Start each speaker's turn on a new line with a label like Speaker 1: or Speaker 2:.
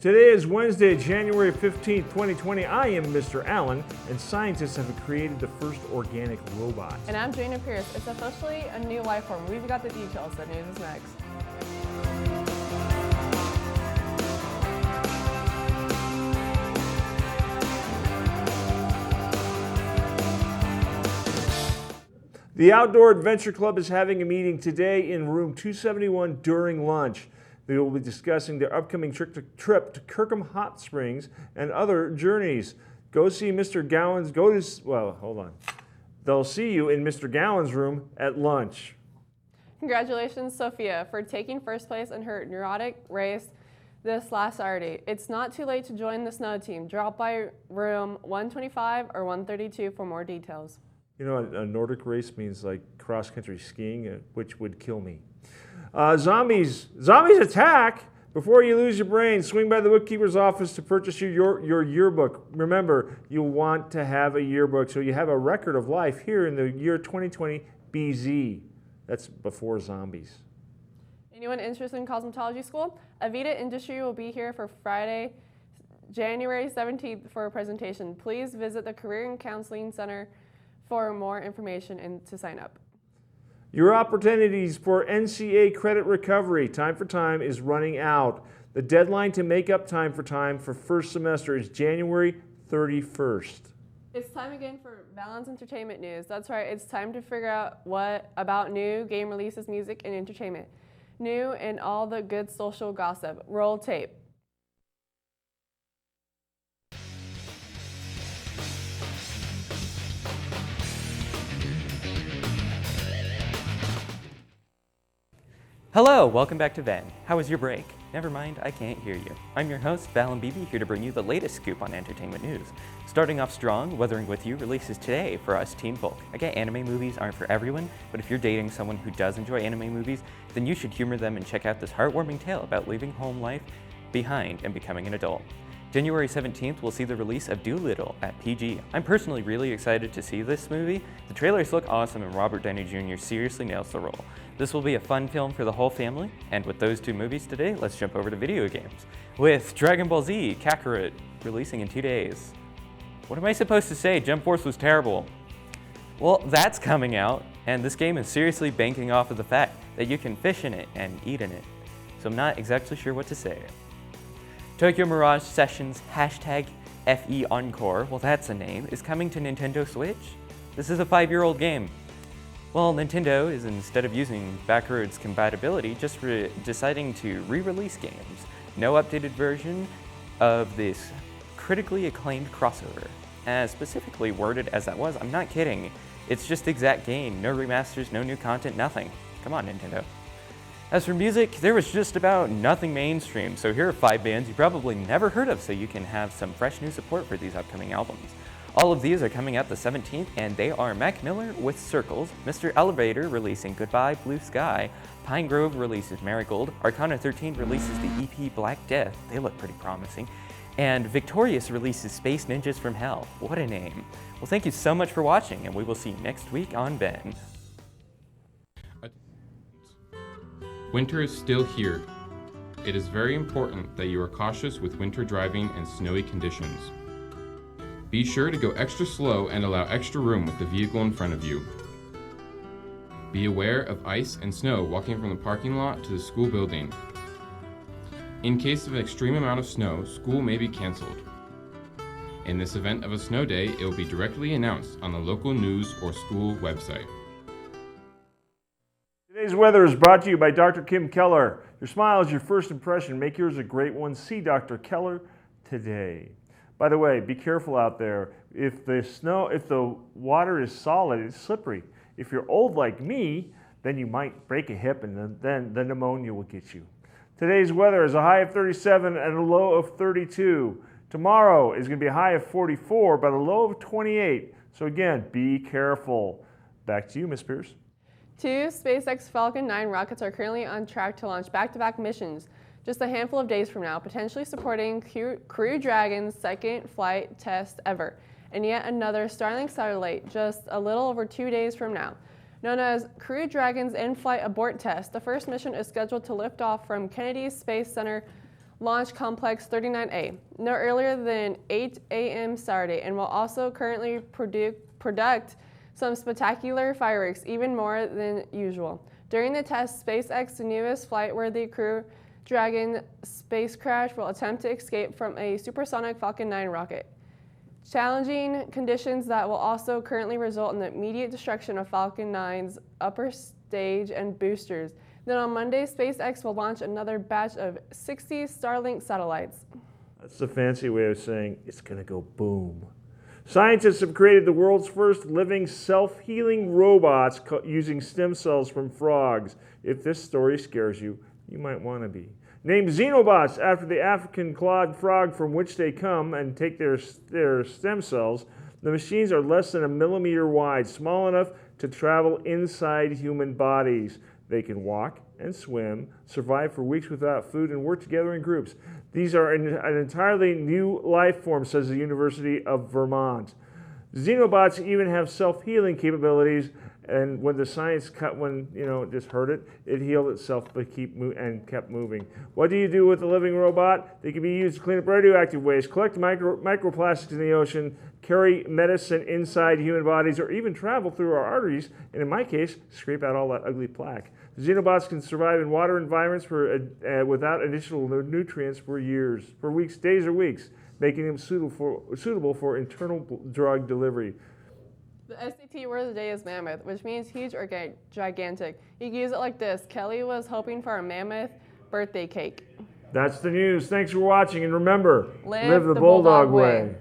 Speaker 1: Today is Wednesday, January 15th, 2020. I am Mr. Allen, and scientists have created the first organic robot.
Speaker 2: And I'm Jana Pierce. It's officially a new life form. We've got the details. The news is next.
Speaker 1: The Outdoor Adventure Club is having a meeting today in room 271 during lunch. They will be discussing their upcoming trip to Kirkham Hot Springs and other journeys. Go see Mr. Gowan's, They'll see you in Mr. Gowan's room at lunch.
Speaker 2: Congratulations, Sophia, for taking first place in her neurotic race this last Saturday. It's not too late to join the snow team. Drop by room 125 or 132 for more details.
Speaker 1: You know, a Nordic race means like cross-country skiing, which would kill me. Zombies attack! Before you lose your brain, swing by the bookkeeper's office to purchase your yearbook. Remember, you want to have a yearbook so you have a record of life here in the year 2020 BZ. That's before zombies.
Speaker 2: Anyone interested in cosmetology school? Avita Industry will be here for Friday, January 17th for a presentation. Please visit the Career and Counseling Center for more information and to sign up.
Speaker 1: Your opportunities for NCA credit recovery, time for time, is running out. The deadline to make up time for first semester is January 31st.
Speaker 2: It's time again for Balance Entertainment News. That's right, it's time to figure out what about new game releases, music, and entertainment. New and all the good social gossip. Roll tape.
Speaker 3: Hello, welcome back to Ven. How was your break? Never mind, I can't hear you. I'm your host, Valen Beebe, here to bring you the latest scoop on entertainment news. Starting off strong, Weathering With You releases today for us teen folk. I get anime movies aren't for everyone, but if you're dating someone who does enjoy anime movies, then you should humor them and check out this heartwarming tale about leaving home life behind and becoming an adult. January 17th, we'll see the release of Dolittle at PG. I'm personally really excited to see this movie. The trailers look awesome and Robert Downey Jr. seriously nails the role. This will be a fun film for the whole family, and with those two movies today, let's jump over to video games. With Dragon Ball Z Kakarot releasing in 2 days. What am I supposed to say? Jump Force was terrible. Well, that's coming out, and this game is seriously banking off of the fact that you can fish in it and eat in it. So I'm not exactly sure what to say. Tokyo Mirage Sessions #FE Encore, well that's a name, is coming to Nintendo Switch. This is a 5-year-old game. Well, Nintendo is, instead of using backwards compatibility, just deciding to re-release games. No updated version of this critically acclaimed crossover. As specifically worded as that was, I'm not kidding. It's just the exact game, no remasters, no new content, nothing. Come on, Nintendo. As for music, there was just about nothing mainstream, so here are 5 bands you probably never heard of so you can have some fresh new support for these upcoming albums. All of these are coming out the 17th, and they are Mac Miller with Circles, Mr. Elevator releasing Goodbye Blue Sky, Pine Grove releases Marigold, Arcana 13 releases the EP Black Death, they look pretty promising, and Victorious releases Space Ninjas from Hell. What a name. Well, thank you so much for watching, and we will see you next week on Ben.
Speaker 4: Winter is still here. It is very important that you are cautious with winter driving and snowy conditions. Be sure to go extra slow and allow extra room with the vehicle in front of you. Be aware of ice and snow walking from the parking lot to the school building. In case of an extreme amount of snow, school may be canceled. In this event of a snow day, it will be directly announced on the local news or school website.
Speaker 1: Today's weather is brought to you by Dr. Kim Keller. Your smile is your first impression. Make yours a great one. See Dr. Keller today. By the way, be careful out there. If the water is solid, it's slippery. If you're old like me, then you might break a hip and then the pneumonia will get you. Today's weather is a high of 37 and a low of 32. Tomorrow is going to be a high of 44, but a low of 28. So again, be careful. Back to you, Ms. Pierce.
Speaker 2: 2 SpaceX Falcon 9 rockets are currently on track to launch back-to-back missions just a handful of days from now, potentially supporting Crew Dragon's second flight test ever, and yet another Starlink satellite just a little over 2 days from now. Known as Crew Dragon's in-flight abort test, the first mission is scheduled to lift off from Kennedy Space Center Launch Complex 39A no earlier than 8 a.m. Saturday, and will also currently product some spectacular fireworks, even more than usual. During the test, SpaceX's newest flight-worthy Crew Dragon spacecraft will attempt to escape from a supersonic Falcon 9 rocket. Challenging conditions that will also currently result in the immediate destruction of Falcon 9's upper stage and boosters. Then on Monday, SpaceX will launch another batch of 60 Starlink satellites.
Speaker 1: That's the fancy way of saying it's going to go boom. Scientists have created the world's first living self-healing robots using stem cells from frogs. If this story scares you, you might want to be. Named Xenobots after the African clawed frog from which they come and take their stem cells, the machines are less than 1 millimeter wide, small enough to travel inside human bodies. They can walk and swim, survive for weeks without food, and work together in groups. These are an entirely new life form, says the University of Vermont. Xenobots even have self-healing capabilities, and when the science just hurt it, it healed itself but kept moving. What do you do with a living robot? They can be used to clean up radioactive waste, collect microplastics in the ocean, carry medicine inside human bodies, or even travel through our arteries, and in my case, scrape out all that ugly plaque. Xenobots can survive in water environments without additional nutrients for weeks, days, or weeks, making them suitable for internal drug delivery.
Speaker 2: The SAT word of the day is mammoth, which means huge or gigantic. You can use it like this. Kelly was hoping for a mammoth birthday cake.
Speaker 1: That's the news. Thanks for watching, and remember,
Speaker 2: Live
Speaker 1: the Bulldog way.